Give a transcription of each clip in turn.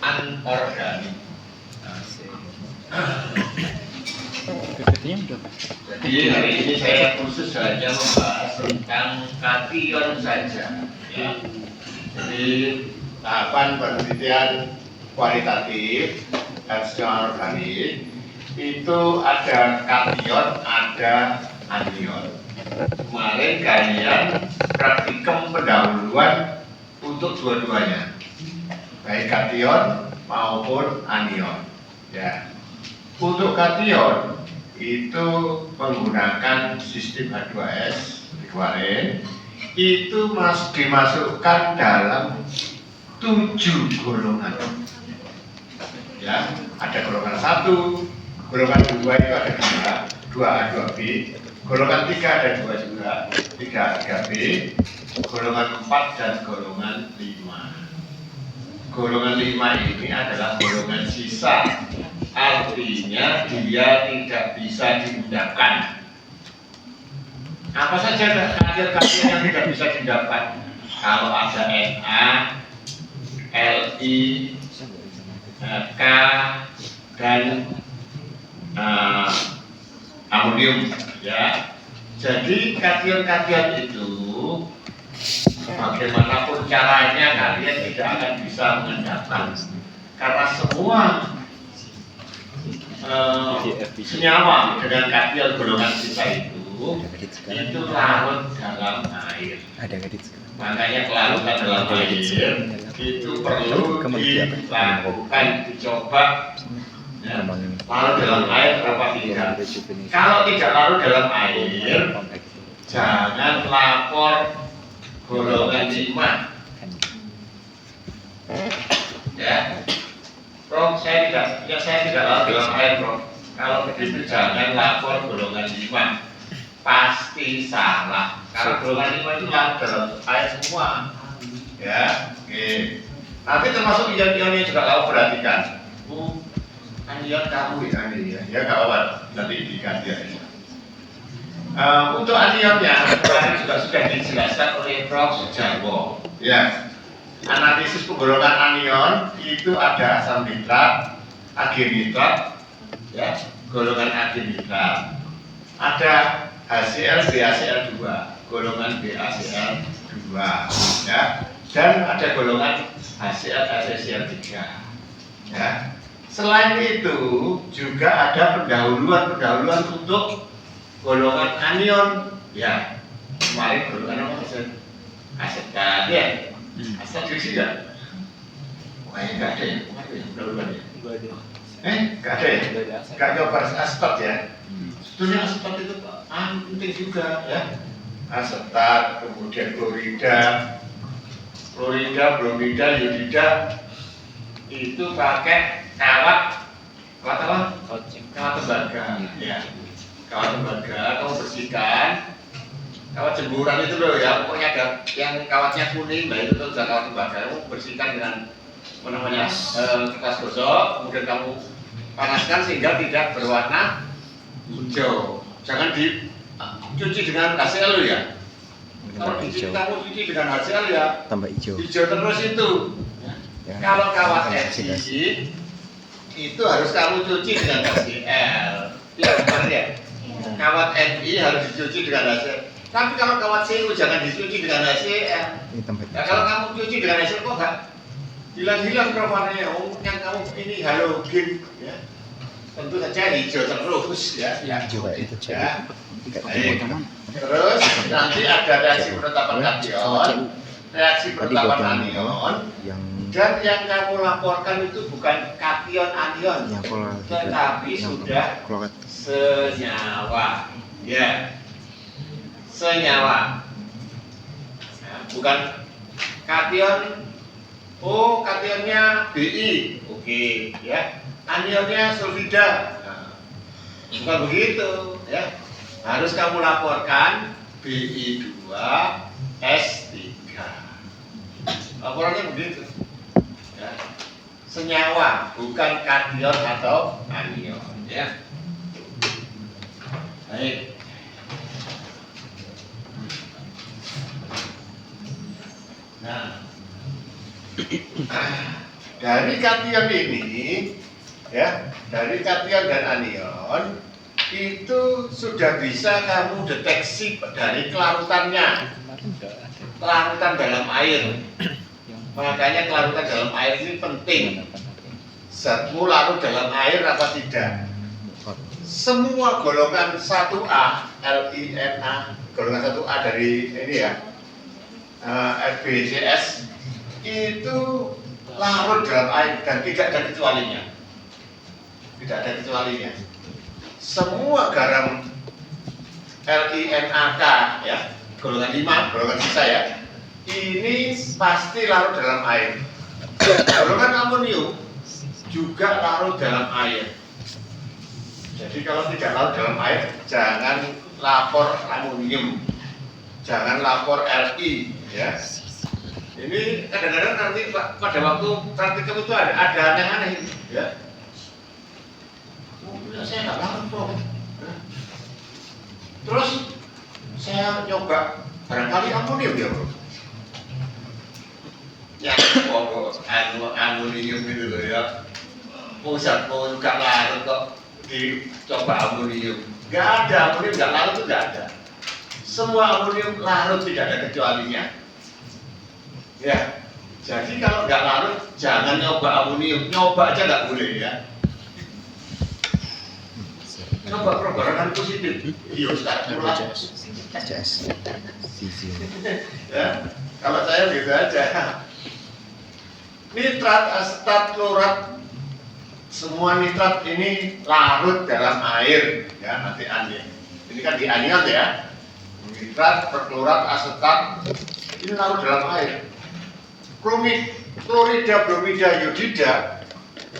Anorganik. Jadi hari ini saya khusus saja membahas tentang kation saja. Ya. Jadi tahapan penelitian kualitatif dan secara organik itu ada kation, ada anion. Kemarin kalian praktikum pendahuluan untuk dua-duanya, baik kation maupun anion. Ya. Untuk kation itu menggunakan sistem H2S kemarin itu dimasukkan dalam 7 golongan. Ya, ada golongan 1, golongan 2 itu ada 2A, 2B, golongan 3 ada 2 juga, 3B, golongan 4 dan golongan 5. Golongan 5 ini adalah golongan sisa. Artinya dia tidak bisa diundangkan. Apa saja kation yang tidak bisa diundangkan? Kalau ada Na, Li, K, dan amonium, ya. Jadi kation-kation itu bagaimanapun caranya kalian tidak akan bisa mengundangkan, karena semua senyawa dengan kation golongan sisa itu larut dalam air. Makanya kelarutan dalam air itu perlu dilakukan, dicoba, ya, larut dalam air berapa tidak. Kalau tidak larut dalam air, jangan lapor golongan 5. Ya. Bro, saya tidak larut dalam air, bro. Kalau begitu jangan lapor golongan 5, pasti salah. Karena golongan 5 itu larut dalam air semua. Ya, oke. Nanti termasuk ion-ionnya juga kamu perhatikan. Anion kamu ya, ya nggak apa-apa. Nanti diganti aja. Untuk anionnya kemarin juga sudah dijelaskan oleh Prof. Sujarwo. Ya. Analisis penggolongan anion itu ada asam nitrat, Ag nitrat, ya, golongan Ag nitrat. Ada HCl, BaCl2, golongan BaCl2, ya. Dan ada golongan HCl, HCl3, ya. Selain itu juga ada pendahuluan untuk golongan anion, ya. Kemarin golongan apa? Asetat, ya. Asetat gisi enggak? Kayaknya enggak ada ya, pendahuluan ya? Enggak ada ya? Enggak nyoba asetat ya? Sebetulnya asetat itu penting juga, ya. Asetat, kemudian klorida, bromida, iodida itu pakai kawat apa? Kawat tembaga, ya. Kawat tembaga, kamu bersihkan. Kawat jemburan itu loh ya, pokoknya ada yang kawatnya kuning, nah itu tuh sudah kawat tembaga. Kamu bersihkan dengan kertas gosok, kemudian kamu panaskan sehingga tidak berwarna hijau. Jangan dicuci dengan HCl ya. Kalau dicuci kamu cuci dengan HCl ya tambah hijau terus itu. Ya. Kalau kawat Ni itu harus kamu cuci dengan HCl. Ya benar ya. Kawat Ni harus dicuci dengan HCl. Tapi kalau kawat Cu jangan dicuci dengan HCl. Nah, kalau kamu cuci dengan HCl kok enggak hilang warnanya. Yang kamu ini halogen, ya. Tentu saja hijau terus, ya. Hijau itu ya. Terus nanti ada reaksi penetapan kation, reaksi penetapan anion, dan yang kamu laporkan itu bukan kation anion, tetapi sudah senyawa, ya. Senyawa, bukan kation. Oh, kationnya Bi, oke, ya. Anionnya sulfida, bukan begitu, ya. Harus kamu laporkan Bi2S3. Laporannya begitu, ya. Senyawa, bukan kation atau anion, ya. Baik. Nah, Dari kation ini, ya, dari kation dan anion itu sudah bisa kamu deteksi dari kelarutannya, kelarutan dalam air. Makanya kelarutan dalam air ini penting. Zatmu larut dalam air apa tidak? Semua golongan 1A, LINA, golongan 1A dari ini ya, FBCS itu larut dalam air dan tidak ada kecualinya. Tidak ada kecualinya. Semua garam LINAK ya, golongan 5, golongan sisa ya, ini pasti larut dalam air. Golongan amonium juga larut dalam air. Jadi kalau tidak larut dalam air, jangan lapor amonium, jangan lapor Li ya. Ini kadang-kadang nanti pada waktu praktikum itu ada aneh-aneh ya. Saya nggak lapor. Terus saya nyoba barangkali amonium ya bro. Ya pokok amonium itu loh ya. Pusat mau juga larut kok dicoba amonium. Nggak ada amonium nggak larut itu nggak ada. Semua amonium larut tidak ada kecualinya. Ya, jadi kalau nggak larut jangan nyoba amonium. Nyoba aja nggak boleh ya. Coba perubahan positif. Iya sekarang mulai. Ya, kalau saya gitu aja. Nitrat, asetat, klorat, semua nitrat ini larut dalam air, ya nanti anion. Ini kan di anion ya. Nitrat, perklorat, asetat, ini larut dalam air. Klorida, bromida, yodida,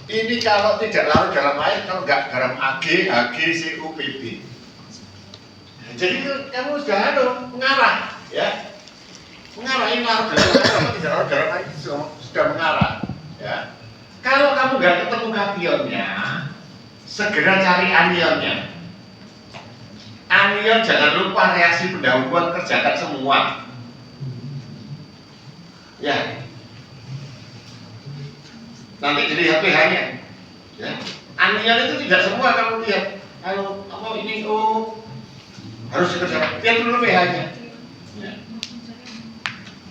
ini kalau tidak larut dalam air, kalau nggak garam Ag, Hg, CuPb. Jadi kamu sudah mengarah, ya. Mengarah ini larut dalam air, kalau tidak larut dalam air sudah mengarah, ya. Kalau kamu nggak ketemu kationnya, segera cari anionnya. Anion jangan lupa reaksi pendahuluan kerjakan semua. Ya. Nanti jadi pH-nya. Ya. Anion itu tidak semua kamu lihat. Kalau apa ini harus dikerjakan. Lihat dulu pH-nya. Ya.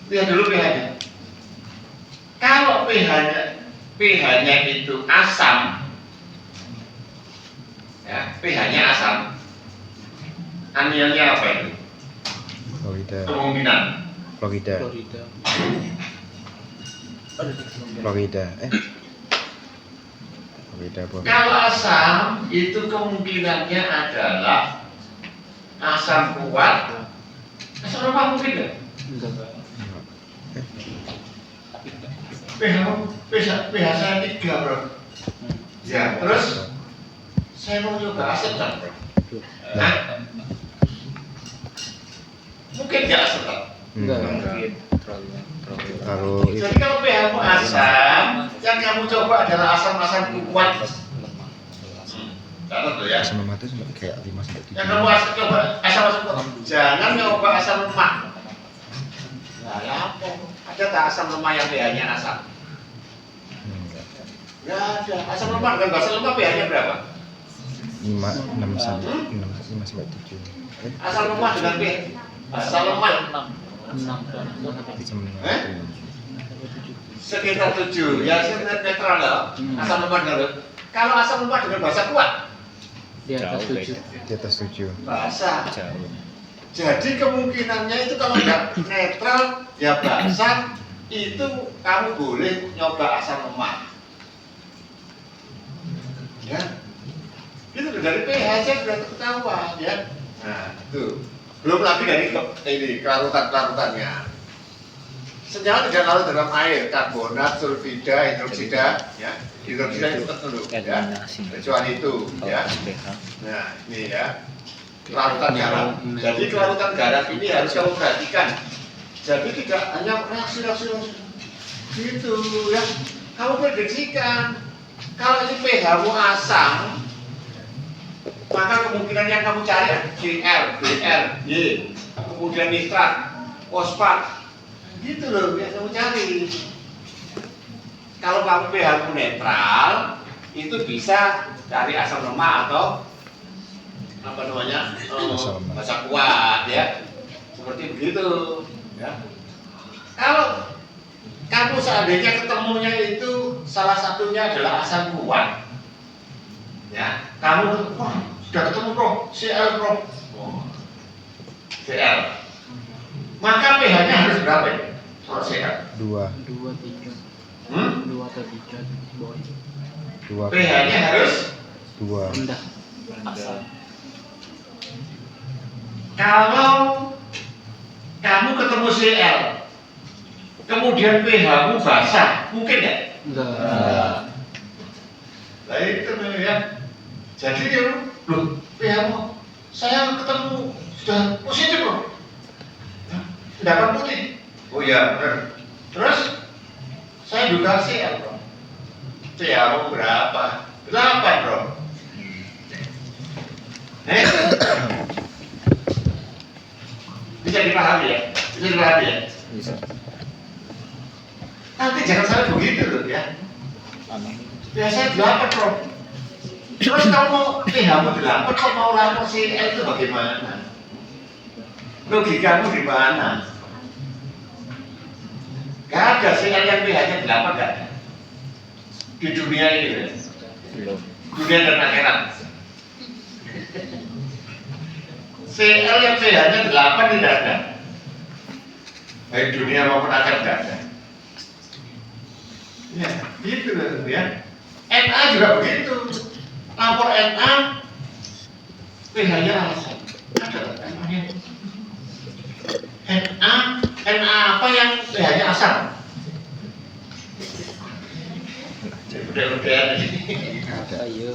Lihat dulu pH-nya. Kalau pH-nya itu asam, ya, pH-nya asam, anionnya apa itu? Florida. Kemungkinan. Florida. Florida. Florida. Kalau asam itu kemungkinannya adalah asam kuat. Asam lemah mungkin nggak? pH saya 3 bro. Ya, terus saya mau nyoba asetat bro. Nah, mungkin nggak asetat. Kalau Jadi kalau pH mu asam, yang kamu coba adalah asam-asam kuat. Tahu tuh ya. asam lemak itu sampai kayak 5 sampai 7. Yang kamu coba asam-asam kuat. Jangan nyoba asam lemak. Nah, ya apa? Ada tak asam lemak yang pH-nya asam? Nggak ada. Asam lemak dengan bahasa lemak pH-nya berapa? 6 sampai 7. Asam lemak dengan pH. Asam lemak 6 sekitar 7. Ya sekitar netral lah. Asam lemak dengan. Kalau asam lemak dengan bahasa kuat Di atas 7. Di atas 7. bahasa. Jadi kemungkinannya itu kalau nggak netral ya basah, itu kamu boleh nyoba asam lemak. Ya, itu dari pH saja sudah ketahuan ya. Nah itu belum lagi dari ini kelarutan-kelarutannya. Senyawa tidak larut dalam air, karbonat, sulfida, hidroksida, ya. Hidroksida itu dulu, ya. Kecuali itu, ya. Nah ini ya. Kelarutan garam. Jadi kelarutan garam ini harus kamu perhatikan. Jadi tidak hanya reaksi gitu ya. Kamu prediksikan. Kalau ini pH-mu asam, maka kemungkinan yang kamu cari Cl, Br, Y, kemudian nitrat, fosfat, gitu loh yang kamu cari. Kalau kamu pH netral, itu bisa dari asam lemak atau apa namanya asam kuat ya, seperti begitu ya. Kalau kamu seandainya ketemunya itu salah satunya adalah asam kuat ya, kamu wah, sudah ketemu Prof, Cl Prof, Cl, maka pH-nya harus berapa ya kalau Cl? 2 2 3 2 atau 3 boleh. 2 pH-nya harus 2 Rendah. Asal. kalau kamu ketemu Cl kemudian pH-mu basah, mungkin ya? Enggak. Nah itu ya. Jadi ya, loh, pH-mu saya ketemu sudah positif loh. Dapat putih. Oh iya benar. Terus saya juga Cl bro. Cl berapa? 8 bro. Bisa dipahami ya? Bisa dipahami ya? bisa. Nanti jangan sampai begitu loh ya. Biasanya 8 bro. Terus kamu mau pH-mu 8 kok mau lapor Cl itu bagaimana? Logikamu di mana? Gak ada Cl yang pH-nya 8 gak ada. Di dunia ini ya. Belum. Dunia dan akhirat. Cl yang pH-nya 8 tidak ada. Baik dunia maupun akhirat tidak ada. Ya, gitu loh ya. Na juga begitu. Lapor Na pH-nya alasan. Ada Na-nya. Na apa yang pH-nya asam? Udah ini. Ayo.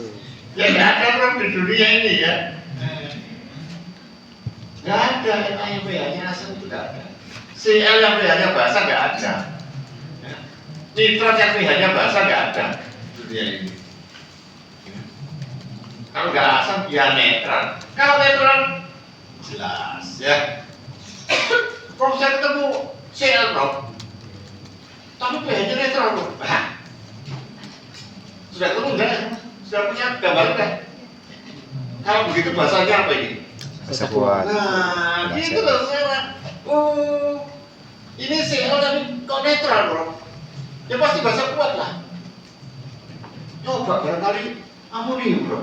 Ya nggak ada bro di dunia ini ya. Nggak ada Na yang pH-nya asam itu nggak ada. Cl yang pH-nya basah nggak ada. Nitrat yang pH-nya basah nggak ada di dunia ini. Kalau nggak asam ya netral. Kalau netral jelas ya. Kalau saya ketemu Cl bro, tapi pH-nya netral bro. Sudah ketemu enggak? Sudah punya gambar enggak? Kalau begitu bahasanya apa ini? Asam kuat. Nah, gitu loh sekarang. Oh, ini Cl tapi kok netral bro? Ya pasti bahasa kuat lah. Coba barangkali amonium bro.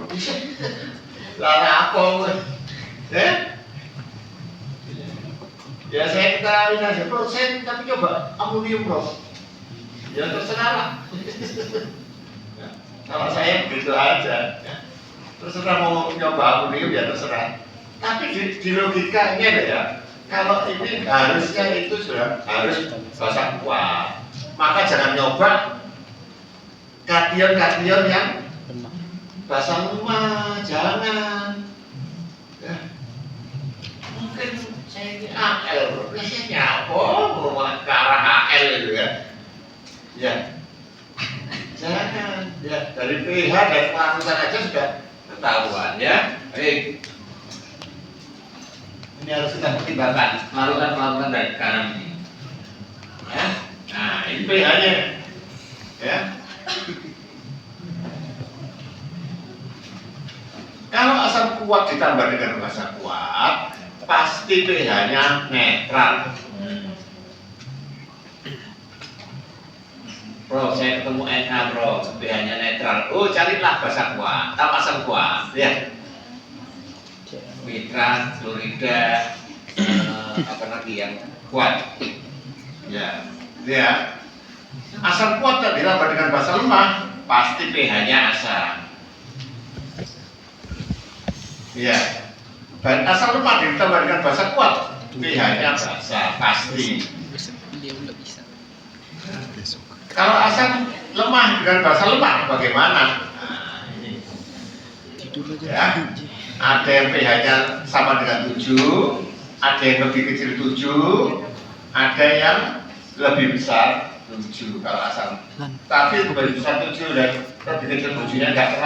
Lara apa? Ya saya kenalin aja persen tapi coba amonium bro. Ya terserah lah. Kalau saya begitu aja, ya. Terserah mau nyoba amonium ya terserah. Tapi di logikanya ya, kalau ini harusnya itu sudah harus basah kuat. Maka jangan nyoba kation yang basah lemah, jangan. Ya. Mungkin saya ini AL, biasanya apa? Mau ke arah AL itu ya. Ya. Jangan, ya dari pH dan pelarutan aja sudah ketahuan ya. Baik. Ini harus kita pertimbangkan pelarutan dari garam ini. Ya. Nah, ini pH-nya, ya. Kalau asam kuat ditambah dengan basa kuat, pasti pH-nya netral. Bro, saya ketemu Na bro, pH-nya netral. Oh, carilah basa kuat, atau asam kuat, ya. Nitrat, klorida, apa lagi yang kuat? Ya, ya. Asam kuat tak ditambah dengan basa lemah, pasti pH-nya asam. Ya. Dan asam lemah ditambah dengan basa kuat, pH-nya basa, pasti. Beliau nggak bisa. Besok. Kalau asam lemah dengan basa lemah bagaimana? Nah, ini. Tidur aja. Ya. Ada yang pH-nya sama dengan 7, ada yang lebih kecil 7, ada yang lebih besar 7 kalau asam. Tapi lebih besar 7 dan lebih kecil 7-nya nggak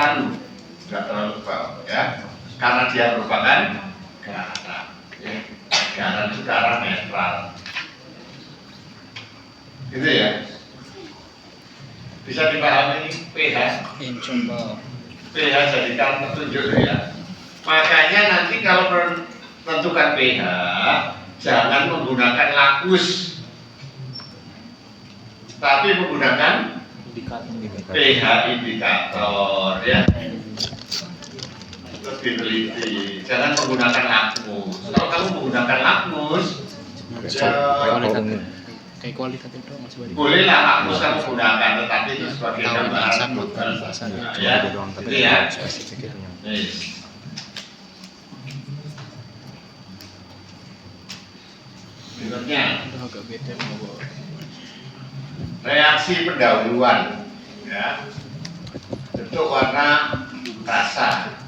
terlalu bawah ya. Karena dia merupakan garam. Ya. Garam itu garam netral. Gitu ya. Bisa dipahami pH? Insya pH jadikan petunjuk ya. Makanya nanti kalau menentukan pH, jangan menggunakan lakus, tapi menggunakan pH indikator ya. Lebih teliti, jangan menggunakan lakmus. Kalau kamu menggunakan lakmus, kayak kualitatif doang masih banyak. bolehlah lakmus kamu gunakan, tetapi itu sebagai gambaran bukan ya. Itu ya. Nih. Berikutnya, Udah agak bete mau reaksi pendahuluan ya. Bentuk, warna, rasa.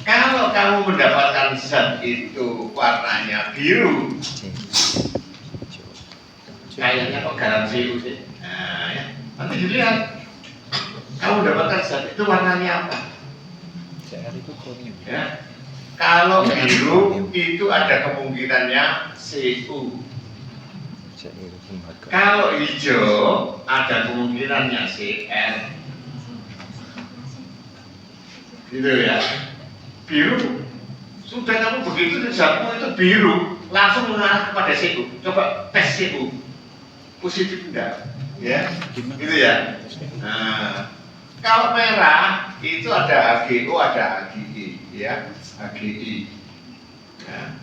Kalau kamu mendapatkan zat itu warnanya biru, kayaknya kok garam biru sih. Nah, ya. Nanti dilihat kamu mendapatkan zat itu warnanya apa. Ya. Kalau biru itu ada kemungkinannya Cu. Kalau hijau ada kemungkinannya Cl. Gitu ya. Biru, sudah kamu begitu zatmu itu biru, langsung mengarah kepada Cu. Coba tes Cu, positif enggak? Ya, gitu ya. Nah, kalau merah itu ada HGO, ada HGI, ya, HGI. Ya.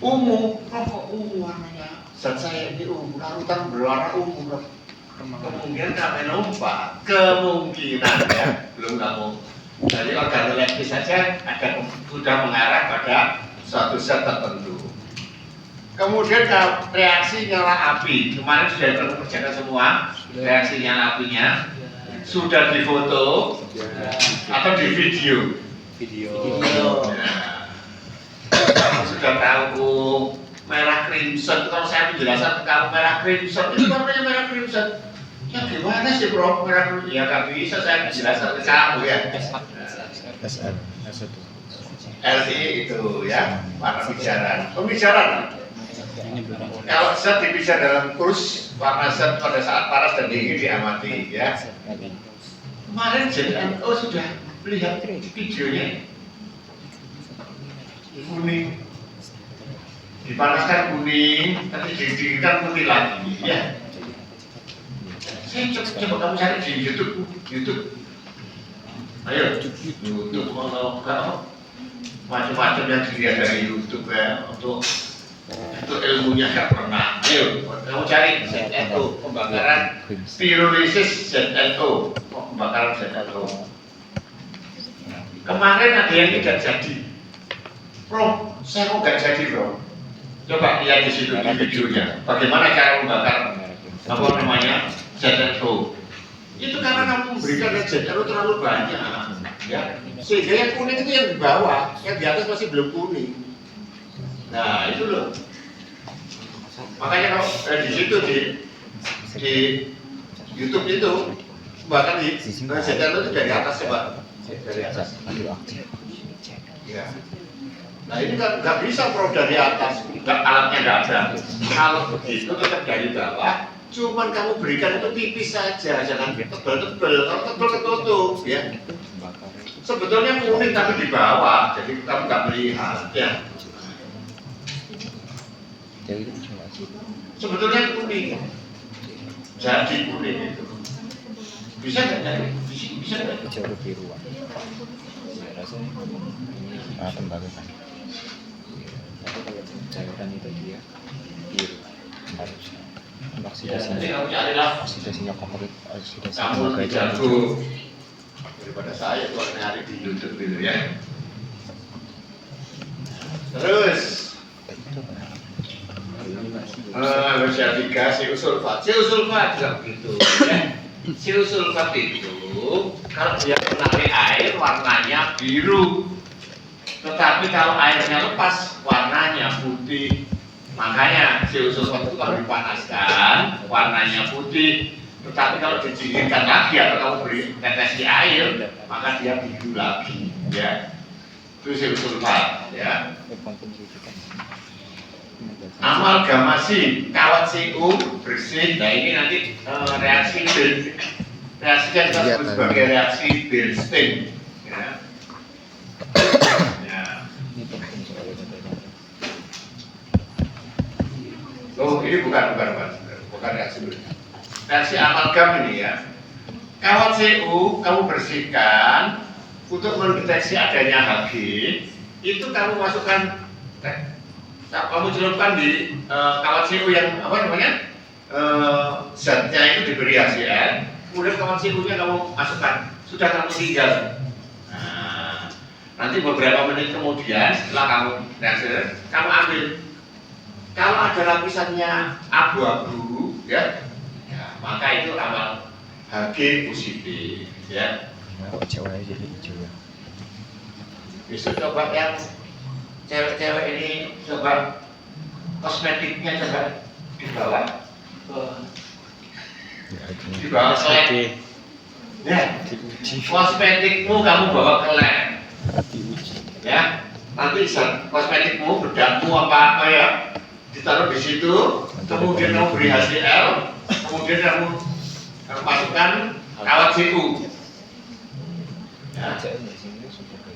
Ungu, rokok ungu warnanya. Zat saya ini ungu, larutan berwarna ungu. Kemungkinan K-4, kemungkinan ya, belum kamu. Jadi organoleptis saja ada sudah mengarah pada suatu zat tertentu. Kemudian reaksi nyala api, kemarin sudah dikerjakan semua. Reaksi nyala apinya sudah difoto atau di video. Nah, sudah tahu merah crimson. Kalau saya menjelaskan kamu merah crimson itu warnanya merah crimson. Ya gimana sih bro, merah crimson? Ya gak bisa saya menjelaskan ke kamu ya. SR LI itu ya, warna pijaran. Pembicaraan. Kalau zat dipisah dalam kurs, warna zat pada saat panas dan dingin diamati ya. Kemarin JNO sudah melihat videonya. Kuning, dipanaskan kuning, nanti didinginkan putih lagi ya. Saya coba kamu cari di YouTube. Ayo, YouTube kalau macam-macam yang dilihat dari YouTube ya, untuk ilmunya gak pernah. Ayo, kamu cari ZNO, pembakaran pirolisis ZNO, pembakaran ZNO. Kemarin ada yang tidak jadi. Bro, saya kok gak jadi bro. Coba lihat di situ di videonya. Bagaimana cara membakar apa namanya ZNO? Itu karena kamu memberikan ZNO terlalu banyak, ya. Sehingga yang kuning itu yang di bawah, yang di atas masih belum kuning. Nah itu loh. Makanya kalau di situ di YouTube itu bahkan di ZNO itu dari atas coba, dari atas. Ya. Nah ini kan nggak bisa pro dari atas, alatnya nggak ada. Kalau begitu tetap dari bawah, cuman kamu berikan itu tipis saja, jangan tebel-tebel. Kalau tebel ketutup, ya. Sebetulnya kuning tapi di bawah, jadi kamu nggak melihat, ya. Sebetulnya kuning, jadi kuning itu. Bisa nggak jadi? Bisa nggak? hijau kebiruan. Saya rasa ini tembaga kan. Tapi kalau cairan itu dia biru harusnya. Oksidasinya favorit, oksidasinya Kamu lebih gajah. jago daripada saya tuh nyari di YouTube gitu ya. Terus sertifikasi sulfat juga begitu ya. Sulfat itu kalau dia menarik air warnanya biru, tetapi kalau airnya lepas warnanya putih. Makanya sulfat itu kalau dipanaskan warnanya putih, tetapi kalau didinginkan lagi atau kamu beri tetes di air maka dia biru lagi ya. Itu sulfat ya. Amalgamasi kawat Cu bersih. Nah ini nanti reaksi Reaksinya kita Iya, sebut tadi. sebagai reaksi Bernstein. Ya. Ya. Ini penting sekali kata-kata. Oh, ini bukan reaksi Bernstein. Reaksi amalgam ini ya. Kawat CU kamu bersihkan untuk mendeteksi adanya Hg, itu kamu masukkan, kamu celupkan di kawat CU yang apa namanya, zatnya itu diberi HCl, kemudian kawat CU-nya kamu masukkan, sudah kamu tinggal. Nah, nanti beberapa menit kemudian setelah kamu reaksi, kamu ambil. Kalau ada lapisannya abu-abu, ya, maka itu amal Hg positif, ya. Nah, kok cewek jadi hijau ya? Besok coba yang cewek-cewek ini coba kosmetiknya coba dibawa ke Ya, ini dibawa ke lab. Ya, diuji. kosmetikmu kamu bawa ke lab, Diuji. ya. Nanti kosmetikmu bedakmu apa ya ditaruh di situ, kemudian kamu beri HCl, kemudian kamu masukkan kawat CU. Ya.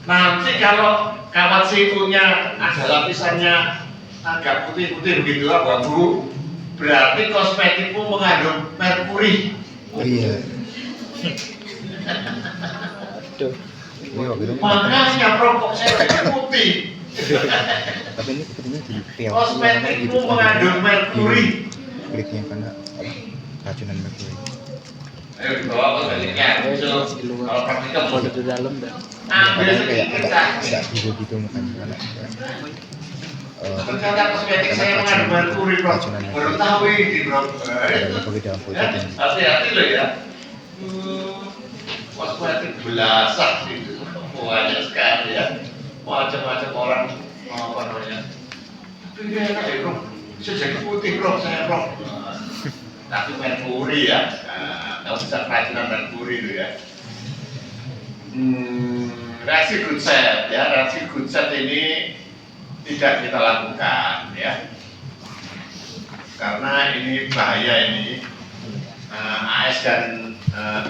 Nanti kalau kawat CU-nya ada lapisannya agak putih-putih begitu abu-abu, berarti kosmetikmu mengandung merkuri. Oh iya. Aduh. Ini waktu itu Makanya rokok saya putih. tapi ini sepertinya di PLC Kosmetikmu mengandung merkuri. kulitnya karena racunan merkuri. Ayo dibawa kosmetiknya. Masih di luar. Kalau praktikum, Kalau di dalam dan ambil Kadang kayak sedikit agak saja. biru gitu mukanya karena Ternyata kosmetik saya mengandung merkuri, bro. Baru tahu ini, bro. ada merkuri dalam kulit Ya, yang hati-hati loh ya. Kosmetik belasak itu banyak sekali ya. Macam-macam orang apa namanya. Tapi ini enak ya, bro. Bisa jadi putih, bro. Saya, bro. Tapi merkuri ya. Nggak bisa keracunan merkuri itu ya. Reaksi Goodset ya. Reaksi Goodset ini tidak kita lakukan ya. Karena ini bahaya ini. AS dan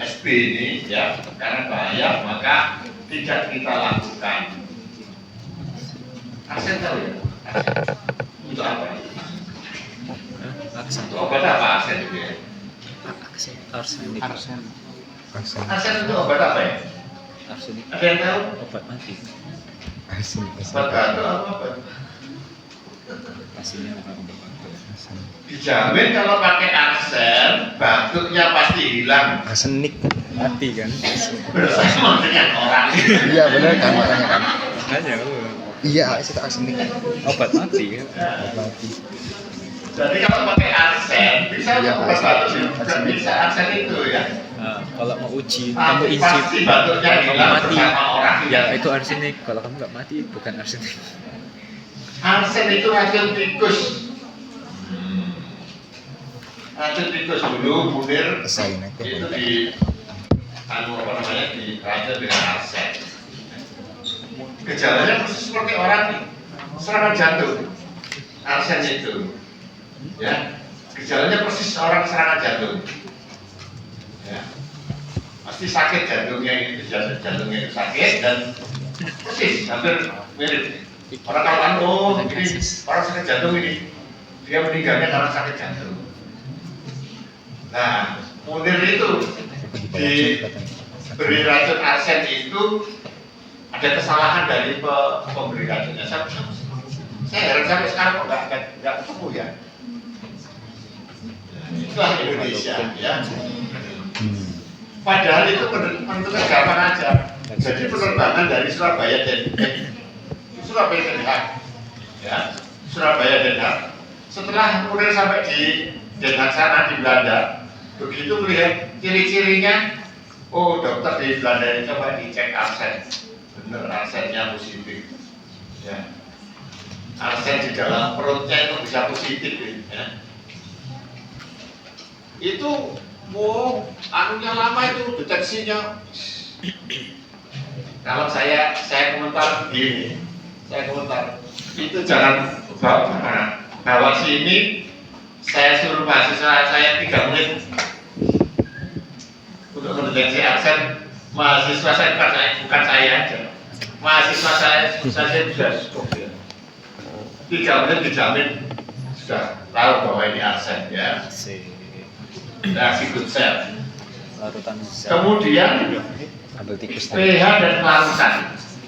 SB ini ya, karena bahaya maka tidak kita lakukan. Arsen tahu ya? Arsen. Untuk apa? aksen. Untuk obat apa arsen itu ya? Arsenik. aksen. Arsen itu obat apa ya? Arsenik. Ada yang tahu? Obat mati. Asin, Obat batuk apa obat? Aslinya bukan obat mati. asin. Dijamin kalau pakai arsen, batuknya pasti hilang. Arsenik mati kan? Bersama dengan orang. Iya benar kan makanya kan? Makanya Iya, itu arsenik. obat mati kan. Mati. Jadi kalau pakai arsen, bisa Iya, obat batuk arsen. juga bisa arsen itu ya. Nah, kalau mau uji, kamu Tapi incip. pasti batuknya Kalau kamu hilang mati, bersama orang. ya itu arsenik. Kalau kamu nggak mati, bukan arsenik. Arsen itu racun tikus. Racun tikus dulu Munir Pesain aja. itu di apa namanya di racun dengan arsen. Gejalanya persis seperti orang serangan jantung. Arsen itu, ya gejalanya persis orang serangan jantung. Ya. Pasti sakit jantungnya itu, jantungnya itu sakit dan persis hampir mirip. Orang kalau kan ini orang sakit jantung ini, dia meninggalnya karena sakit jantung. Nah, Munir itu diberi racun arsen itu ada kesalahan dari pemberi racunnya. Saya heran sampai sekarang kok nggak ketemu ya. Itulah Indonesia ya. Padahal itu menentukan gampang aja. Jadi penerbangan dari Surabaya Den Haag, ya Surabaya Den Haag. Setelah kemudian sampai di Den Haag sana di Belanda, begitu melihat ciri-cirinya, oh dokter di Belanda ini coba dicek arsen, bener arsennya positif, ya arsen di dalam perutnya itu bisa positif, ya. Itu wow, anunya lama itu deteksinya. Kalau saya komentar begini, saya komentar itu jangan bawa sini. Saya suruh mahasiswa saya 3 menit untuk mendeteksi aksen mahasiswa saya, bukan saya aja. Mahasiswa saya sudah cukup ya. 3 menit dijamin sudah tahu bahwa ini aksen ya. Si Reaksi good cell. larutan zat. Kemudian Ambil tikus tadi. pH dan kelarutan.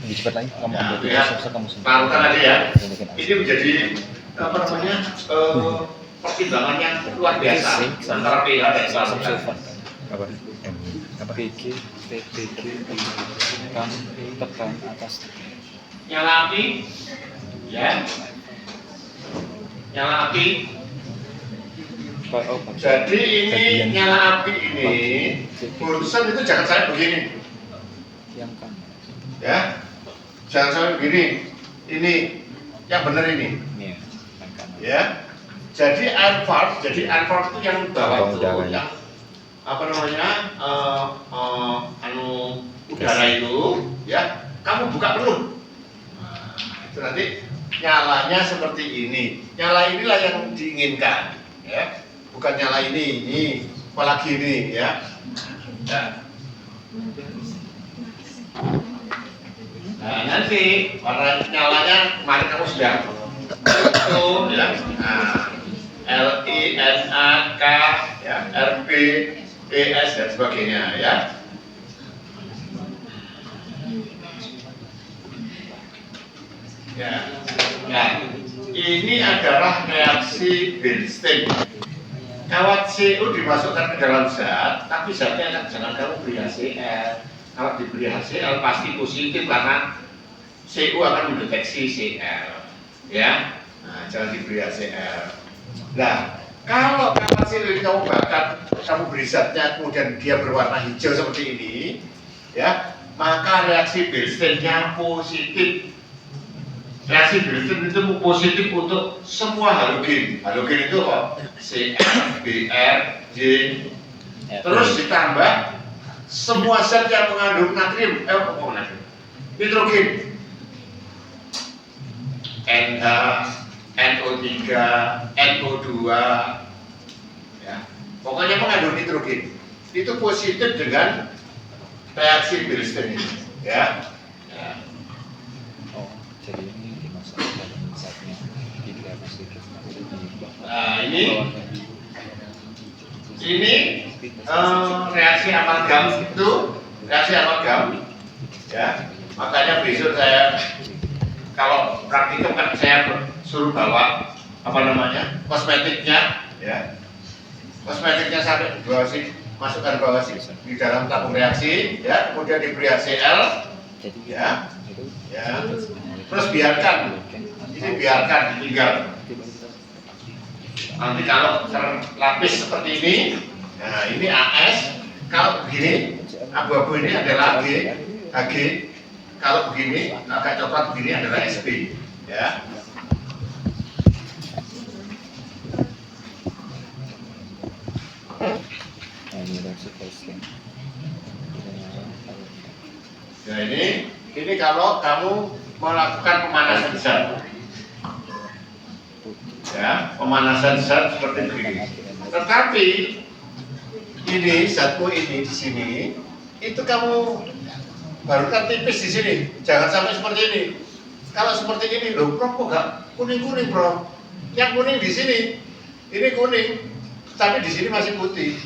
Lebih cepat lagi. Kamu Ya, ambil pH, tikus terus kamu sendiri. kelarutan tadi ya. Ini bikin Ini menjadi apa namanya pertimbangan yang luar biasa antara pH dan kelarutan. Sulfat. Apa? Apa? PG, PPG, tekan atas. Nyala api, ya. Nyala api. Oh, Jadi ini bagian nyala api ini, Bunsen itu jangan saya begini, yang kanan. ya. Jangan saya begini. Ini yang benar ini, Iya, yang kanan. ya. Jadi air valve itu yang bawah itu, Udara, ya. yang apa namanya, udara itu, ya. Kamu buka penuh. Nah, itu nanti nyalanya seperti ini. Nyala inilah yang diinginkan, ya. Bukan nyala ini, apalagi ini, ya. Ya. Nah, nanti warna nyalanya kemarin kamu sudah itu, ya. Nah, LINAK, ya, RB, ES dan sebagainya, ya. Ya. Nah, ini adalah reaksi Bernstein. Kawat CO dimasukkan ke dalam zat, tapi zatnya jangan kamu beri HCl. Kalau diberi HCl pasti positif karena CO akan mendeteksi Cl, ya. Nah, jangan diberi HCl. Nah, kalau kawat CO ini kamu bakar, kamu beri zatnya, kemudian dia berwarna hijau seperti ini, ya, maka reaksi Bernstein-nya positif. Reaksi Bernstein itu positif untuk semua halogen. Halogen itu kok Cl, Br, J, terus ditambah semua zat yang mengandung natrium, nitrogen, NH, NO3, NO2, ya, pokoknya mengandung nitrogen. Itu positif dengan reaksi Bernstein ini, ya. Ya. Oh, jadi ini dimasak dalam zatnya tidak sedikit. Nah, ini reaksi amalgam itu reaksi amalgam, ya. Makanya besok saya kalau praktikum kan saya suruh bawa apa namanya kosmetiknya, ya. Kosmetiknya sampai bawah sih, masukkan bawah sih di dalam tabung reaksi, ya. Kemudian diberi HCl, Jadi ya, itu ya. Terus biarkan, ini biarkan ditinggal. Nanti kalau terlapis seperti ini, nah ini AS, kalau begini, abu-abu ini adalah HG, kalau begini, agak coklat begini adalah SP, ya. Nah, ini reaksi Bernstein. Nah ini kalau kamu melakukan pemanasan zat, ya, pemanasan zat seperti begini. Tetapi ini zatmu ini di sini, itu kamu baru kan tipis di sini, jangan sampai seperti ini. Kalau seperti ini, loh, bro, kok nggak kuning-kuning, bro? Yang kuning di sini, ini kuning, tapi di sini masih putih.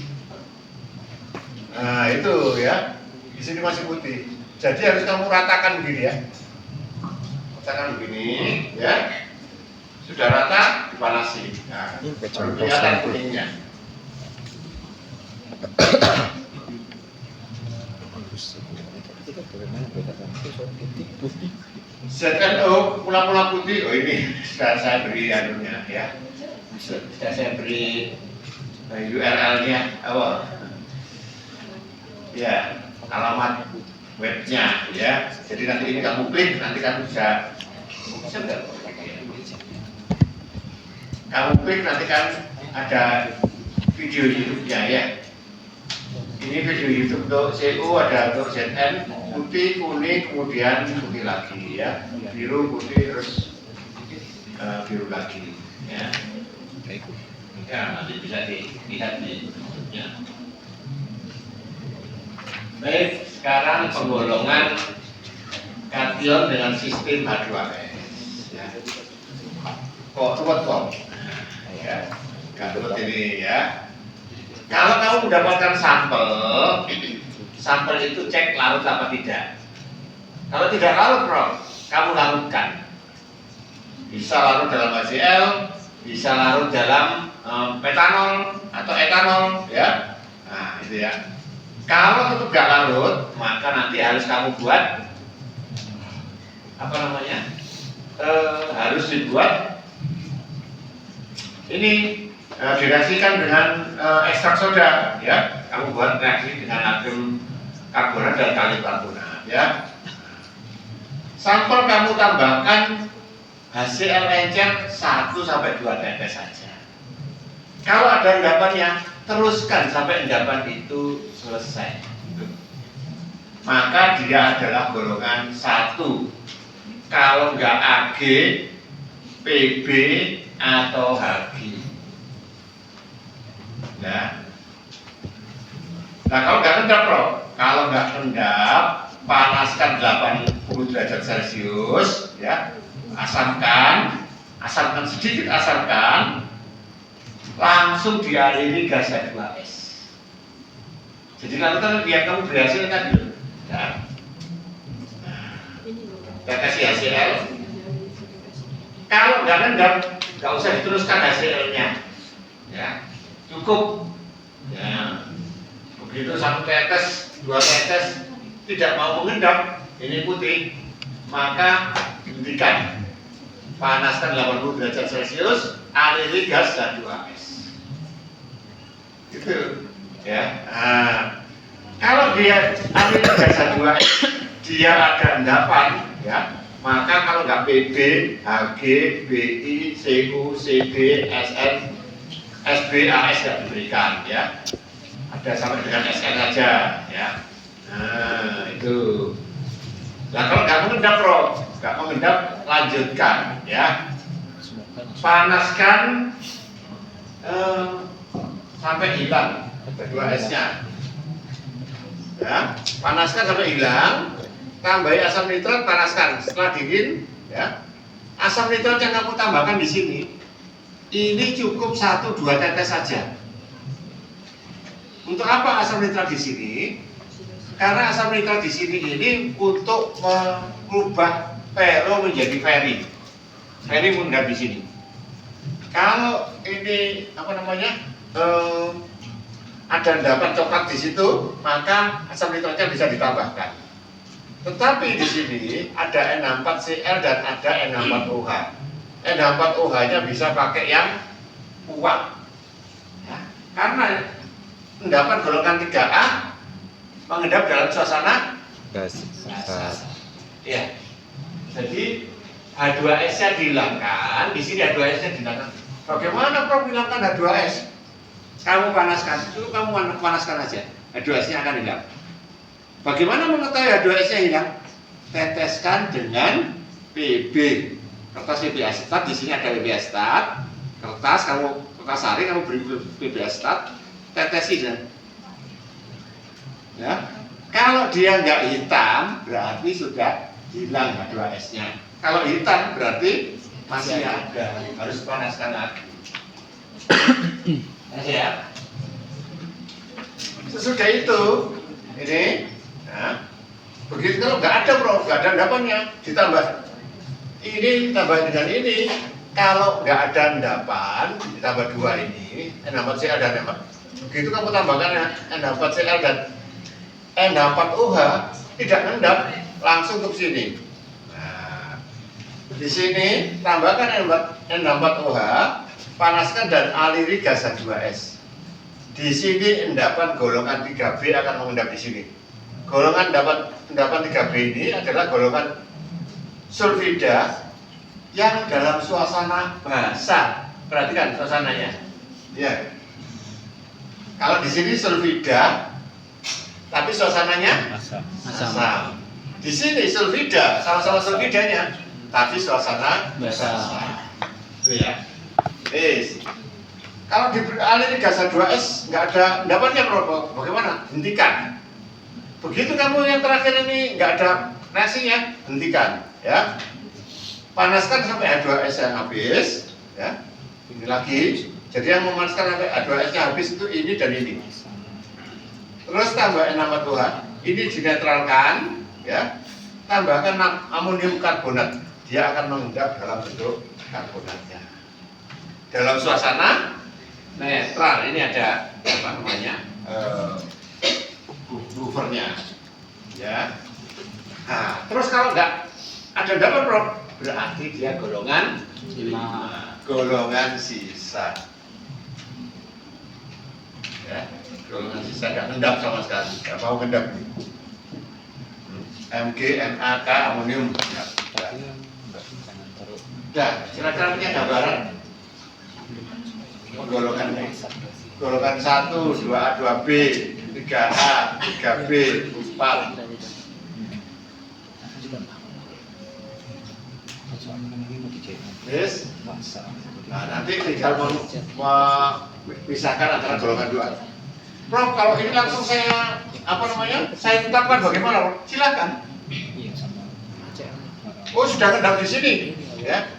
Nah itu ya, di sini masih putih. Jadi harus kamu ratakan begini ya, ratakan begini, ya. Sudah rata, dipanasi. Nah, baru kelihatan kuningnya. ZNO pula-pula putih, oh ini sudah saya beri anunya ya, sudah saya beri URL-nya apa? Ya, alamat webnya ya. Jadi nanti ini kamu klik, nanti kamu bisa enggak? Kamu klik nanti kan ada video YouTube-nya ya. Ini video YouTube untuk CO, ada untuk ZN, putih, kuning, kemudian putih lagi ya, biru, putih, terus biru lagi ya. Ya nanti bisa dilihat di YouTube-nya. Baik, sekarang penggolongan kation dengan sistem H2S. Ya. Kok ruwet kok? Ya, nggak ruwet ini ya. Kalau kamu mendapatkan sampel, sampel itu cek larut apa tidak. Kalau tidak larut, bro, kamu larutkan. Bisa larut dalam HCl, bisa larut dalam metanol atau etanol, ya. Nah, itu ya. Kalau tetap gak larut, maka nanti harus kamu buat apa namanya? Harus dibuat ini direaksikan dengan ekstrak soda, ya. Kamu buat reaksi dengan natrium karbonat dan kalium karbonat, ya. Sampel kamu tambahkan HCl encer 1 sampai 2 tetes saja. Kalau ada endapannya, teruskan sampai endapan itu selesai. Maka dia adalah golongan 1. Kalau enggak Ag, Pb atau Hg. Nah, kalau enggak endap, bro, kalau enggak endap, panaskan 80 derajat Celcius, ya. Asamkan sedikit, asamkan, langsung dialiri gas H2S. Jadi lakukan biar kamu berhasil kan dulu. Ya. Tetes HCl. Kalau nggak ngendap, nggak usah diteruskan HCl-nya. Ya, cukup. Ya. Begitu 1 tetes, 2 tetes tidak mau mengendap, ini putih, maka hentikan. Panaskan 80 derajat Celcius, aliri gas H2S. Gitu, ya. Nah, kalau dia aliri gas H2S, dia ada endapan, ya. Maka kalau nggak Pb, Hg, Bi, Cu, Cb, Sn, Sb, As nggak diberikan, ya. Ada sampai dengan Sn aja, ya. Nah, itu. Nah, kalau nggak mengendap, bro, nggak mengendap, lanjutkan, ya. Panaskan sampai hilang H2S-nya. Ya, panaskan sampai hilang. Tambahi asam nitrat, panaskan. Setelah dingin, ya. Asam nitrat yang kamu tambahkan di sini, ini cukup 1-2 tetes saja. Untuk apa asam nitrat di sini? Karena asam nitrat di sini ini untuk mengubah pero menjadi feri. Feri mengendap di sini. Kalau ini apa namanya ada endapan coklat di situ, maka asam nitratnya bisa ditambahkan. Tetapi di sini ada N64Cl dan ada N64OH. N64OH-nya bisa pakai yang kuat. Ya, karena endapan golongan 3A mengendap dalam suasana gas. Ya. Jadi H2S-nya dihilangkan, di sini H2S-nya dihilangkan. Bagaimana Prof hilangkan H2S? Kamu panaskan, itu kamu panaskan aja, H2S-nya akan hilang. Bagaimana mengetahui H2S-nya hilang? Teteskan dengan Pb, kertas Pb asetat. Di sini ada Pb asetat, kertas sari kamu beri Pb asetat, tetesi. Ya, kalau dia nggak hitam, berarti sudah hilang H2S-nya. Kalau hitam, berarti masih ada, harus panaskan lagi. Ya. Sesudah itu, ini, nah, begitu kalau nggak ada, bro, nggak ada endapannya, ditambah ini, ditambah dengan ini. Kalau nggak ada endapan, ditambah 2 ini, N64Cl dan N4. Begitu kamu tambahkan N64Cl dan N64OH, tidak ngendap, langsung ke sini. Nah, di sini tambahkan N64OH, panaskan dan aliri gas H2S. Di sini endapan golongan 3B akan mengendap di sini. Golongan endapan 3B ini adalah golongan sulfida yang dalam suasana basah. Perhatikan suasananya. Ya. Kalau di sini sulfida, tapi suasananya asam. Di sini sulfida, sama-sama sulfidanya, tapi suasana basah. Itu ya. Kalau dialiri gas H2S nggak ada endapannya, bro, bagaimana? Hentikan. Begitu kamu yang terakhir ini nggak ada reaksinya, hentikan, ya. Panaskan sampai H2S yang habis, ya. Ini lagi. Jadi yang memanaskan sampai H2S-nya habis itu ini dan ini. Terus tambahkan nama Tuhan. Ini dinetralkan, ya. Tambahkan amonium karbonat. Dia akan mengendap dalam bentuk karbonatnya. Dalam suasana netral. Ini ada apa namanya? Buffernya, ya. Nah, terus kalau nggak ada endapan, Prof, berarti dia golongan 5, golongan sisa. Ya, golongan sisa nggak ngendap sama sekali, nggak mau ngendap. Mg, NaK, amonium. Ya, Tapi yang enggak jangan taruh udah, kira-kira punya gambaran golongan 1, 2A, 2B, 3A, 3B, 4. soalnya ini mau dijahit Yes. masa. Nah, nanti tinggal memisahkan antara golongan 2. Prof, kalau ini langsung saya saya tetapkan bagaimana, Prof? Silakan. Iya sama. Oh, sudah kendap di sini, ya.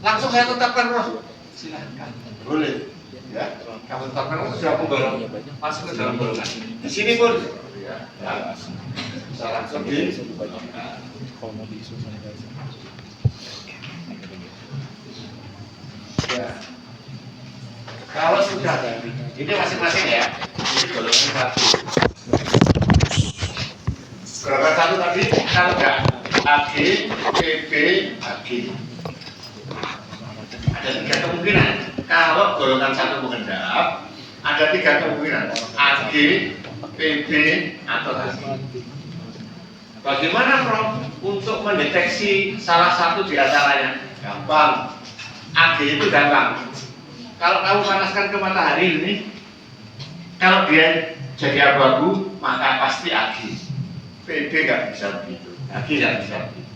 Langsung saya tetapkan, Prof. Silakan. Boleh. Ya, kamu tetapkan sudah menggolong masuk ke dalam golongan. Di sini pun, ya, bisa langsung di. Kalau mau disusun guys. Ya. Kalau sudah, ini masing-masing ya. Ini golongan 1. Golongan 1 tadi kalau enggak AG, PB, AG. Ada 3 kemungkinan. Kalau golongan 1 mengendap, ada 3 kemungkinan. AG, PB, atau AG. Bagaimana, Prof, untuk mendeteksi salah satu di antaranya? Gampang. AG itu gampang. Kalau kamu panaskan ke matahari ini, kalau dia jadi abu-abu, maka pasti AG. PB nggak bisa begitu. AG nggak bisa begitu.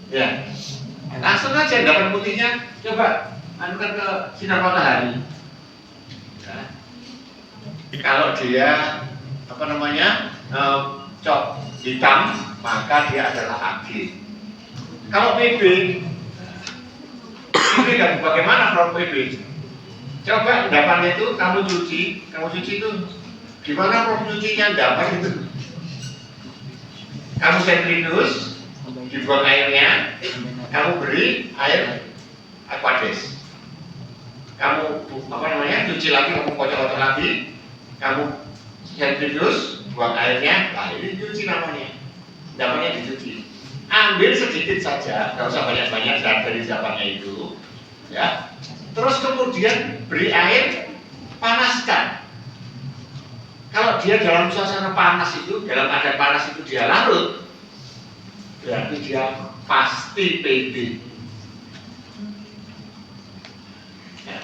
Ya, langsung aja endapan putihnya. Coba anukan ke sinar matahari. Ya. Kalau dia cok hitam, maka dia adalah AG. Kalau PB kan bagaimana, Prof? PB? Coba endapannya itu kamu cuci itu gimana, Prof, nyucinya endapan itu? Kamu sentrifuge, dibuang airnya, kamu beri air aquades. Kamu cuci lagi, kamu kocok-kocok lagi, kamu sentrifuge, buang airnya, nah ini cuci namanya. Endapannya dicuci. Ambil sedikit saja, nggak usah banyak-banyak dari endapannya itu, ya. Terus kemudian beri air, panaskan. Kalau dia dalam suasana panas itu, dalam keadaan panas itu dia larut, berarti dia pasti PB. Ya.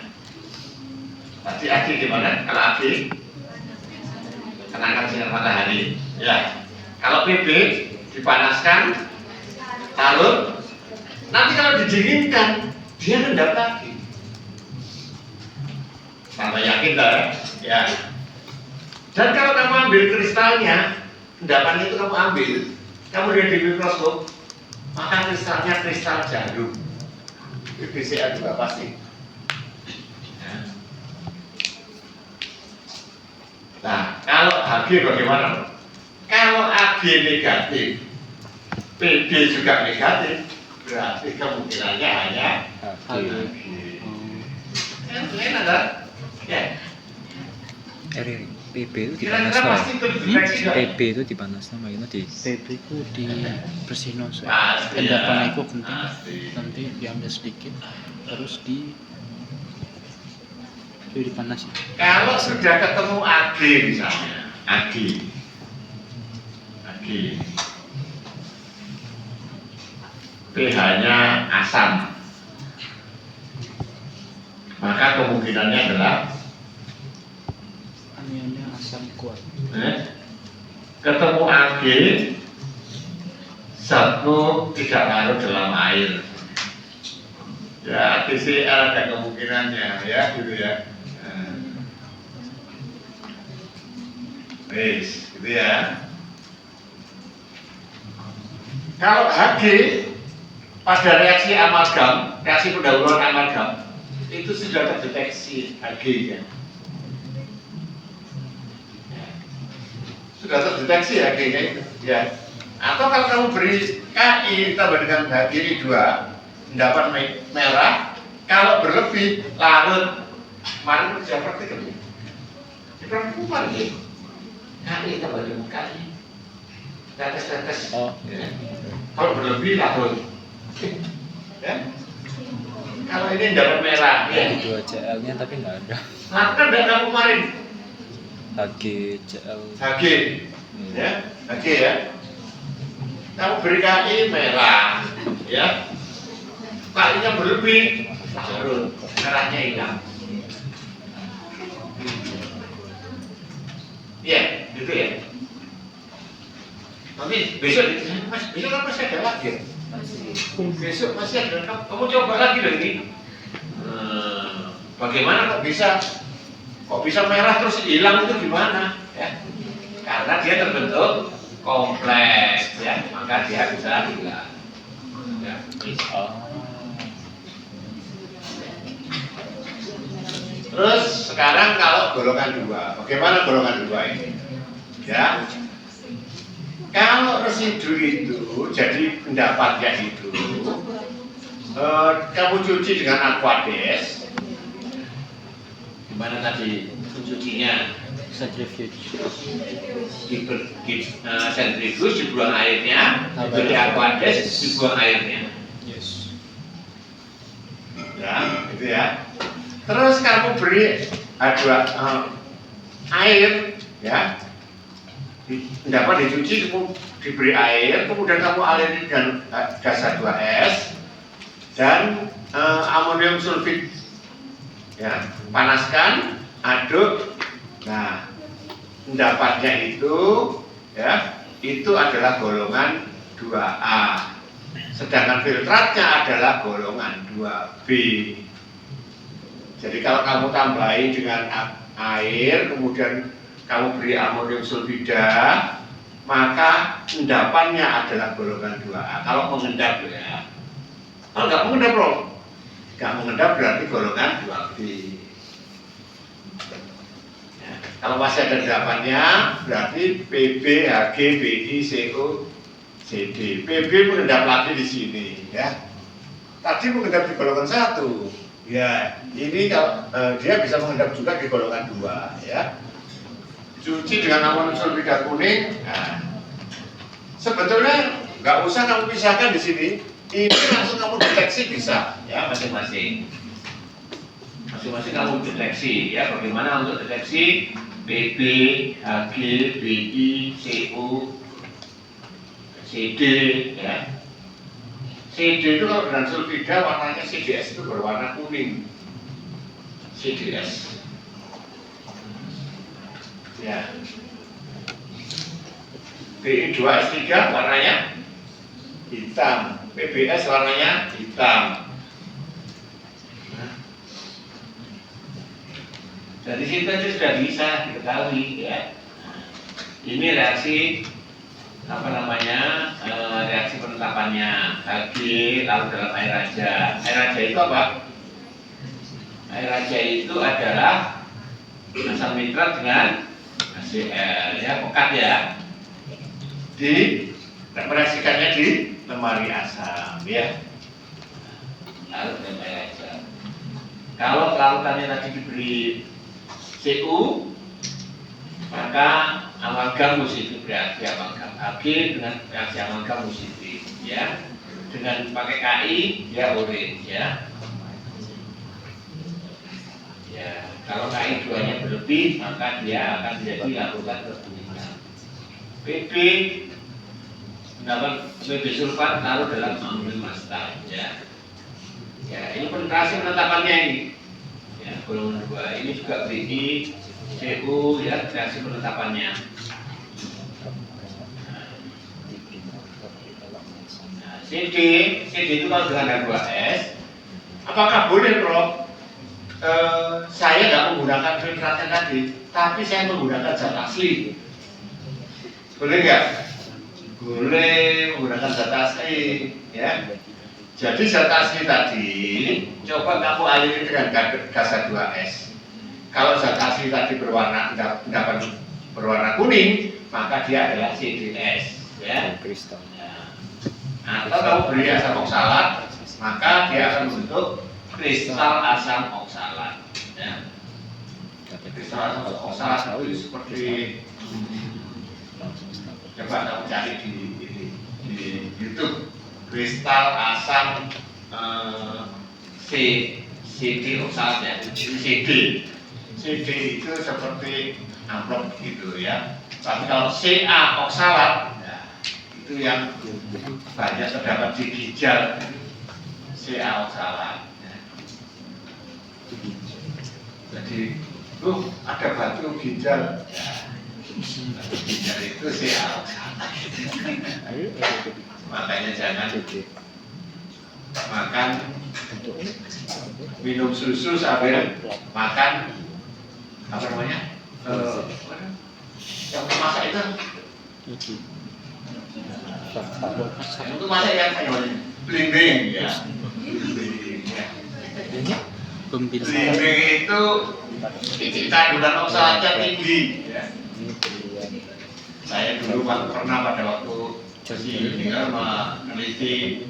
Tadi AG gimana? Kalau AG kenangkan sinar matahari. Ya. Kalau PB dipanaskan, larut. Nanti kalau didinginkan, dia ngendap lagi. Tambah yakin lah, ya. Dan kalau kamu ambil kristalnya, endapannya itu kamu ambil, kamu lihat di mikroskop, maka kristalnya kristal jarum. PbCa juga pasti. Nah, kalau Hg bagaimana? Kalau Ag negatif, Pb juga negatif, berarti kemungkinannya hanya Hg. Enak kan? Ya. PB itu Kira-kira dipanas pasti terdeteksi nggak? PB itu dipanas makanya di PB ku di bersihno Pasti, endapan ya. itu penting, Pasti. nanti diambil sedikit terus dipanasi. Kalau sudah ketemu Ag misalnya, Ag, pH-nya asam, maka kemungkinannya adalah Anionnya asam kuat. ketemu Ag, satu tidak larut dalam air. Ya, TCl ada kemungkinannya, ya, gitu ya. Wis, gitu ya. Kalau Hg pada reaksi amalgam, reaksi pendahuluan amalgam, itu sudah terdeteksi Hg-nya. Sudah terdeteksi Hg-nya itu, ya. Atau kalau kamu beri Ki tambah dengan Hg2, mendapat merah, kalau berlebih larut, kemarin kerja praktik kan? Di praktik kemarin ya. Ki tambah dengan Ki, tetes-tetes. Oh. Ya. Kalau berlebih larut, ya. Kalau ini dapat merah, ya. 2CL-nya tapi nggak ada. Lakukan dan kamu kemarin HGCL. Hg, ya, Hg ya. Kamu beri Ki merah, ya. Ki-nya berlebih, larut, merahnya hilang. Iya, gitu ya. Nanti besok kan masih ada lagi ya? Besok masih ada, kamu coba lagi loh ini. Bagaimana kok bisa merah terus hilang itu gimana? Ya. Karena dia terbentuk kompleks, ya, maka dia bisa hilang. Ya. Oh. Terus sekarang kalau golongan 2, bagaimana golongan 2 ini? Ya, kalau residu itu jadi pendapatnya itu, kamu cuci dengan aquades. Gimana tadi mencucinya? Centrifuge. Sentrifuge, dibuang airnya, diberi aquades, dibuang airnya. Yes. Ya, gitu ya. Terus kamu beri air, ya, dapat dicuci, diberi air, kemudian kamu aliri dengan gas H2S dan amonium sulfit, ya, panaskan, aduk. Nah, pendapatnya itu, ya, itu adalah golongan 2A, sedangkan filtratnya adalah golongan 2B. Jadi kalau kamu tambahin dengan air, kemudian kamu beri amonium sulfida, maka endapannya adalah golongan 2A. Kalau mengendap ya. Kalau nggak mengendap bro, nggak mengendap berarti golongan 2B. Ya, kalau masih ada endapannya, berarti PB, Hg, Bi, CO, CD. PB mengendap lagi di sini, ya. Tadi mengendap di golongan 1. Ya, ini kalau dia bisa mengendap juga di golongan 2, ya. Cuci dengan amonium sulfida kuning. Nah, sebetulnya nggak usah kamu pisahkan di sini. Ini langsung kamu deteksi bisa, ya, masing-masing. Masing-masing kamu deteksi, ya. Bagaimana untuk deteksi PB, Hg, Bi, CO, CD, ya. CD itu kalau dengan sulfida warnanya CDS itu berwarna kuning. CDS. Ya. Bi2S3 warnanya hitam. PBS warnanya hitam. Dari situ aja sudah bisa diketahui, ya. Ini reaksi reaksi penetapannya Hg lalu dalam air raja. Air raja itu apa? Air raja itu adalah asam nitrat dengan HCl, ya, pekat ya. Mereaksikannya di lemari asam, ya. Lalu dalam air raja. Kalau larutannya tadi diberi Cu, maka amalgam positif reaksi amalgam Hg dengan reaksi amalgam positif, ya. Dengan pakai Ki dia orange, ya. Ya, kalau Ki 2-nya berlebih maka dia akan menjadi larutan kekuningan. PB mendapat PB sulfat lalu dalam amonium astar, ya. Ya, ini penetrasi penetapannya ini. Ya, golongan 2 ini juga Bi, Cu, ya, reaksi penetapannya. Nah, CD itu kalau dengan H2S, apakah boleh, Prof? Saya nggak menggunakan filtratnya tadi, tapi saya menggunakan zat asli. Boleh nggak? Boleh menggunakan zat asli, ya. Jadi zat asli tadi, coba kamu aliri dengan gas H2S. Kalau zat asli tadi endapan berwarna kuning, maka dia adalah CDS, ya. Kristal. Atau kamu beri asam oksalat, maka dia akan membentuk kristal asam oksalat, ya. Kristal asam oksalat itu seperti coba kamu cari di YouTube, kristal asam CD oksalat, ya. CD itu seperti amplop gitu, ya. Tapi kalau Ca oksalat, ya, itu yang banyak terdapat di ginjal, Ca oksalat, ya. Jadi ada batu ginjal, ya. Batu ginjal itu Ca oksalat. Makanya jangan makan, minum susu sambil makan apa namanya, yang masak itu, yang itu masak yang belimbing, ya. Belimbing itu kandungan oksalatnya tinggi, ya. Saya dulu pernah pada waktu meneliti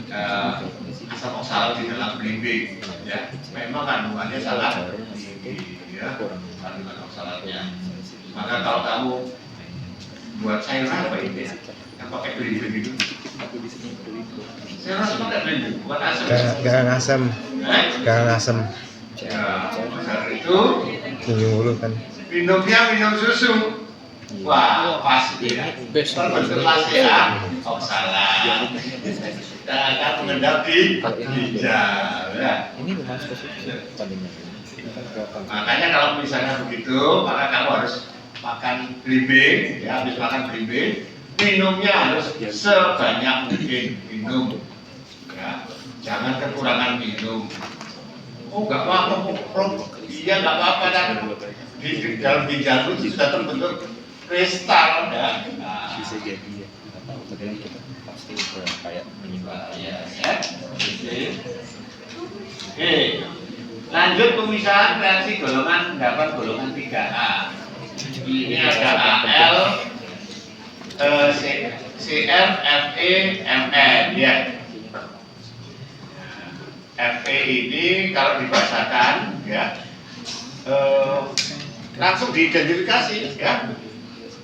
asam oksalat di dalam belimbing, ya. Memang kandungannya sangat tinggi, ya, kandungan oksalatnya. Maka kalau kamu buat sayuran apa itu, ya, yang pakai belimbing itu, sayuran pakai belimbing, bukan asam. Jangan asam, jangan asam. Ya, maka itu Dulu kan. minum susu. Wah, pas dia terbentuklah Ca oksalat. Dan akan mengendap di ginjal, ya. Ini memang spesifik tadinya. Makanya kalau misalnya begitu, maka kamu harus makan belimbing, ya. Habis makan belimbing, minumnya harus sebanyak mungkin minum, ya. Jangan kekurangan minum. Oh, nggak apa-apa, Prof. Iya, nggak apa-apa, dan di dalam ginjal itu sudah terbentuk kristal, ya. Nah, Bisa jadi ya. Nggak tahu. Tapi kita pasti kayak menyimpang. ya, ya. Oke, lanjut pemisahan reaksi golongan endapan golongan 3A. Ini ada Al, Cr, Fe, Mn, ya. Fe ini kalau dibahasakan, ya, langsung diidentifikasi, ya.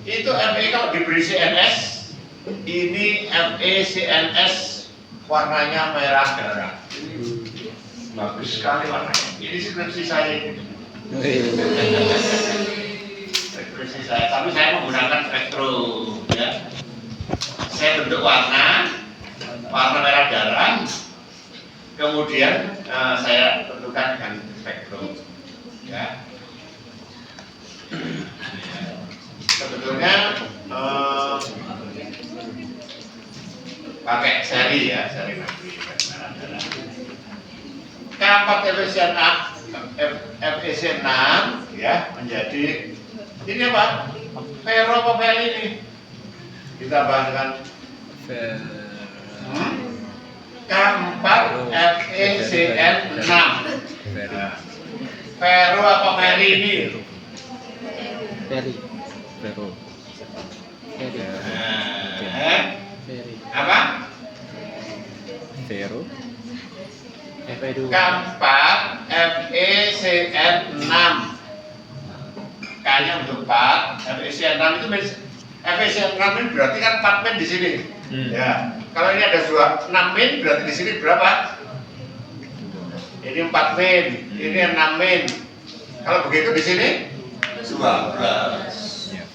Itu Fe kalau diberi CNS, ini FeCNS warnanya merah darah. Bagus sekali warnanya. Ini skripsi saya ini. Skripsi saya, tapi saya menggunakan spektrum, ya. Saya bentuk warna merah darah. Kemudian saya tentukan dengan spektrum, ya. Sebetulnya pakai seri, ya, seri nanti. Keempat FeC6, ya, menjadi ini apa? Ferro apa Fel ini? Kita bahas dengan keempat FeCN6. Ferro apa Feri ini? Ferry. Vero. Ferry. Ferry. Apa? Vero. Fe2. Keempat FeCN6. Kayaknya untuk 4. FeCN6 itu FeCN6 ini berarti kan 4 min di sini. Ya. Kalau ini ada 6 min, berarti di sini berapa? Ini 4 min, ini 6 min. Kalau begitu di sini 12.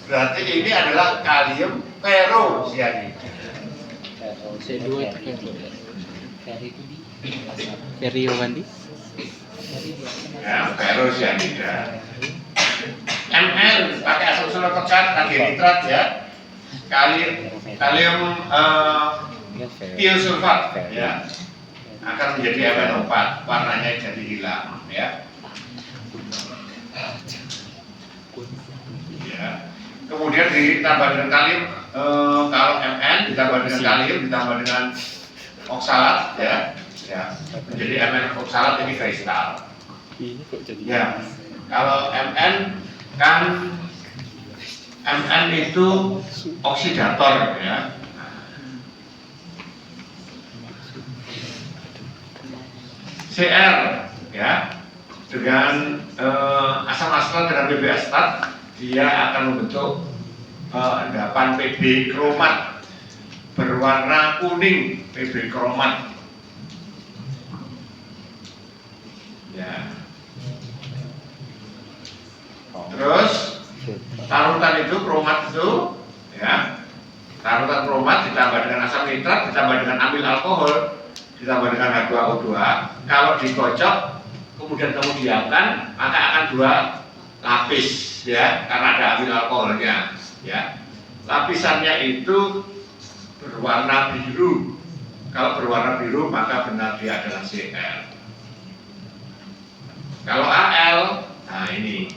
Berarti ini adalah kalium ferrosianida. C2 itu Ferry. Ferry Yowandi. Ya, ferrosianida. Mn pakai asam sulfur pekat, natrium nitrat, ya. Kalium tiosulfat, ya, akan menjadi MnO4, warnanya jadi hilang, ya. Ya. Kemudian kemudian ditambah dengan kalium, kalau Mn ditambah dengan kalium ditambah dengan oksalat ya, menjadi Mn oksalat ini kristal. Ini kok jadi Ya, kalau Mn kan Mn itu oksidator ya. Cr ya, dengan asam asetat dengan Pb asetat dia akan membentuk endapan Pb kromat berwarna kuning, Pb kromat ya. Terus tarutan itu kromat itu ya, tarutan kromat ditambah dengan asam nitrat ditambah dengan amil alkohol ditambah dengan H2O2, kalau dikocok kemudian kamu diamkan maka akan 2 lapis ya, karena ada amil alkoholnya ya. Lapisannya itu berwarna biru. Kalau berwarna biru maka benar dia adalah Cl. Kalau Al, nah ini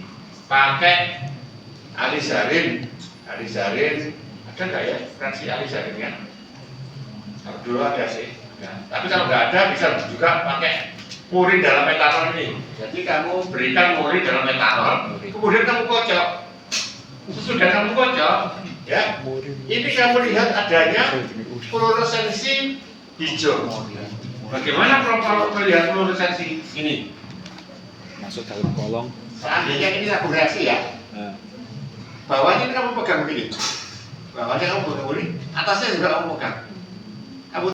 pakai alizarin. Alizarin ada nggak ya fraksi alizarinnya? Kalau dulu ada sih. Ya. Tapi kalau nggak ada bisa juga pakai murin dalam metanol ini. Jadi kamu berikan murin dalam metanol, kemudian kamu kocok. Sesudah kamu kocok, ya, ini kamu lihat adanya fluoresensi hijau. Bagaimana kalau melihat fluoresensi ini? masuk dalam kolong. Seandainya ini laborasi ya, Nah, bawahnya ini kamu pegang begini, bawahnya kamu pegang begini, atasnya juga kamu pegang.